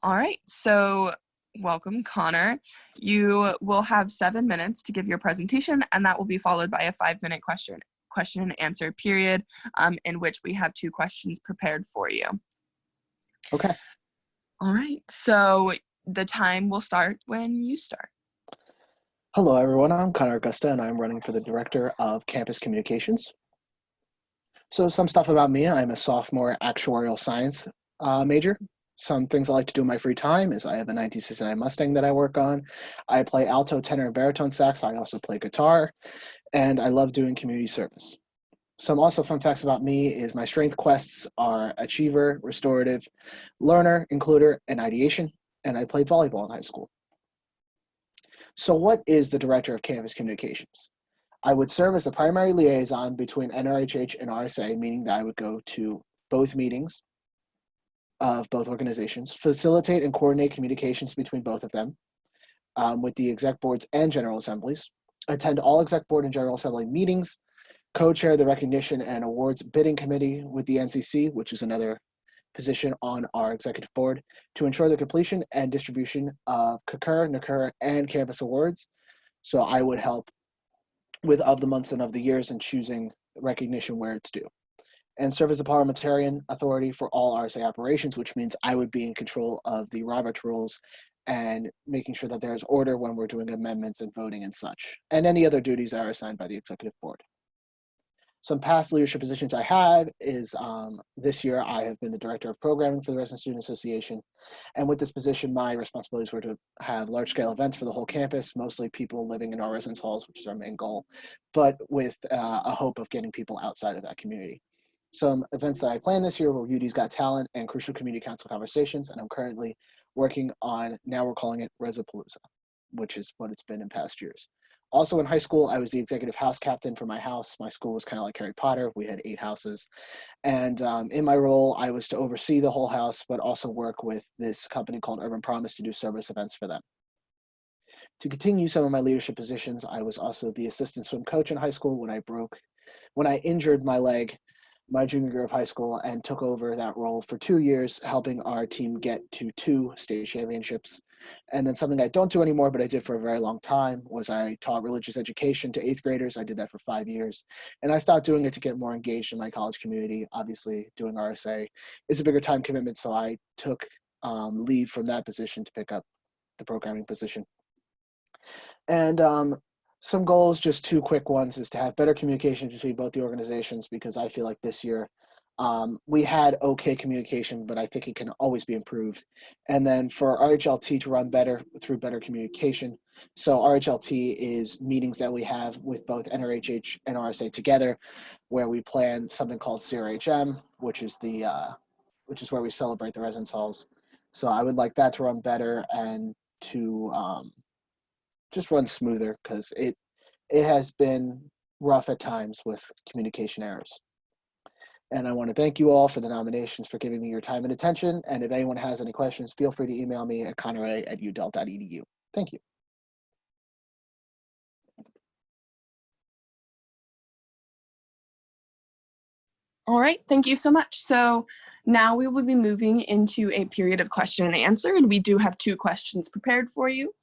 All right, so welcome, Connor. You will have 7 minutes to give your presentation, and that will be followed by a 5-minute question and answer period, in which we have 2 questions prepared for you. Okay. All right, so the time will start when you start. Hello, everyone. I'm Connor Agosta, and I'm running for the Director of Campus Communications. So some stuff about me. I'm a sophomore actuarial science major. Some things I like to do in my free time is I have a 1969 Mustang that I work on. I play alto, tenor, and baritone sax. I also play guitar, and I love doing community service. Some also fun facts about me is my strength quests are achiever, restorative, learner, includer, and ideation, and I played volleyball in high school. So what is the Director of Campus Communications? I would serve as the primary liaison between NRHH and RSA, meaning that I would go to both meetings of both organizations, facilitate and coordinate communications between both of them with the exec boards and general assemblies, attend all exec board and general assembly meetings, co-chair the recognition and awards bidding committee with the NCC, which is another position on our executive board, to ensure the completion and distribution of CACUR, NACUR, and campus awards. So I would help with of the months and of the years and choosing recognition where it's due. And serve as a parliamentarian authority for all RSA operations, which means I would be in control of the Roberts rules and making sure that there's order when we're doing amendments and voting and such, and any other duties that are assigned by the executive board. Some past leadership positions I had is this year I have been the Director of Programming for the Resident Student Association. And with this position, my responsibilities were to have large-scale events for the whole campus, mostly people living in our residence halls, which is our main goal, but with a hope of getting people outside of that community. Some events that I planned this year were UD's Got Talent and Crucial Community Council Conversations, and I'm currently working on, now we're calling it Resapalooza, which is what it's been in past years. Also in high school, I was the executive house captain for my house. My school was kind of like Harry Potter. We had 8 houses. And in my role, I was to oversee the whole house, but also work with this company called Urban Promise to do service events for them. To continue some of my leadership positions, I was also the assistant swim coach in high school when I injured my leg my junior year of high school and took over that role for 2 years, helping our team get to 2 state championships. And then something I don't do anymore, but I did for a very long time, was I taught religious education to 8th graders. I did that for 5 years. And I stopped doing it to get more engaged in my college community. Obviously, doing RSA is a bigger time commitment, so I took leave from that position to pick up the programming position. And some goals, just 2 quick ones, is to have better communication between both the organizations, because I feel like this year we had okay communication, but I think it can always be improved. And then for RHLT to run better through better communication. So RHLT is meetings that we have with both NRHH and RSA together, where we plan something called CRHM, which is where we celebrate the residence halls. So I would like that to run better and to just run smoother, because it has been rough at times with communication errors. And I want to thank you all for the nominations, for giving me your time and attention. And if anyone has any questions, feel free to email me at conneray@udel.edu. Thank you. All right, thank you so much. So now we will be moving into a period of question and answer, and we do have 2 questions prepared for you.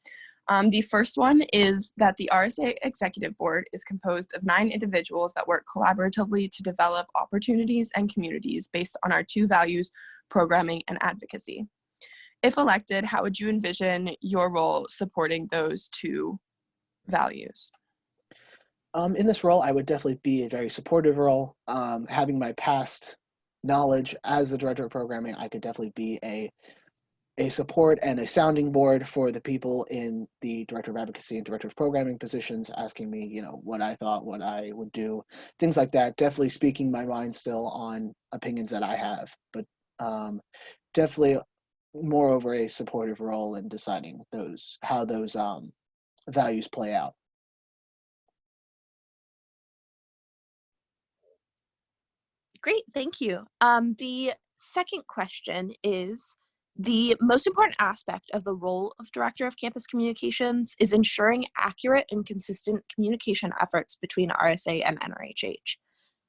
The first one is that the RSA Executive Board is composed of 9 individuals that work collaboratively to develop opportunities and communities based on our 2 values, programming and advocacy. If elected, how would you envision your role supporting those 2 values? In this role, I would definitely be a very supportive role. Having my past knowledge as the Director of Programming, I could definitely be a support and a sounding board for the people in the Director of Advocacy and Director of Programming positions, asking me, what I thought, what I would do, things like that. Definitely speaking my mind still on opinions that I have, but definitely moreover a supportive role in deciding how those values play out. Great, thank you. The second question is, the most important aspect of the role of Director of Campus Communications is ensuring accurate and consistent communication efforts between RSA and NRHH.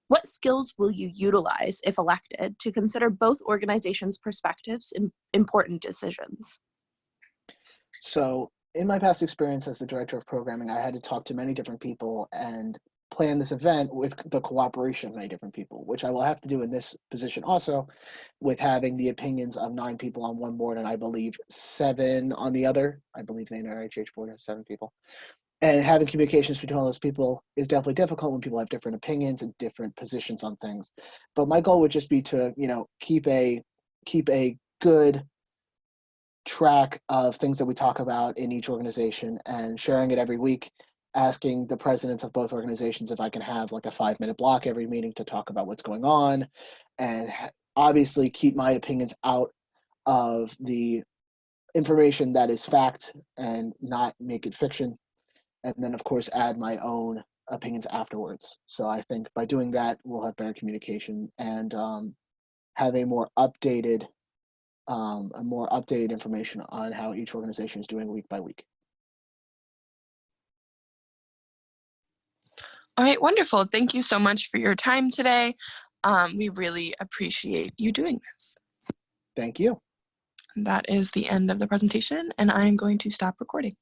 What skills will you utilize, if elected, to consider both organizations' perspectives in important decisions? So in my past experience as the director of programming, I had to talk to many different people and plan this event with the cooperation of many different people, which I will have to do in this position also, with having the opinions of 9 people on one board and I believe 7 on the other. I believe the NRHH board has 7 people. And having communications between all those people is definitely difficult when people have different opinions and different positions on things. But my goal would just be to, keep a good track of things that we talk about in each organization and sharing it every week, asking the presidents of both organizations if I can have like a 5-minute block every meeting to talk about what's going on, and obviously keep my opinions out of the information that is fact and not make it fiction. And then of course add my own opinions afterwards. So I think by doing that, we'll have better communication and have a more updated information on how each organization is doing week by week. All right, wonderful. Thank you so much for your time today. We really appreciate you doing this. Thank you. That is the end of the presentation, and I'm going to stop recording.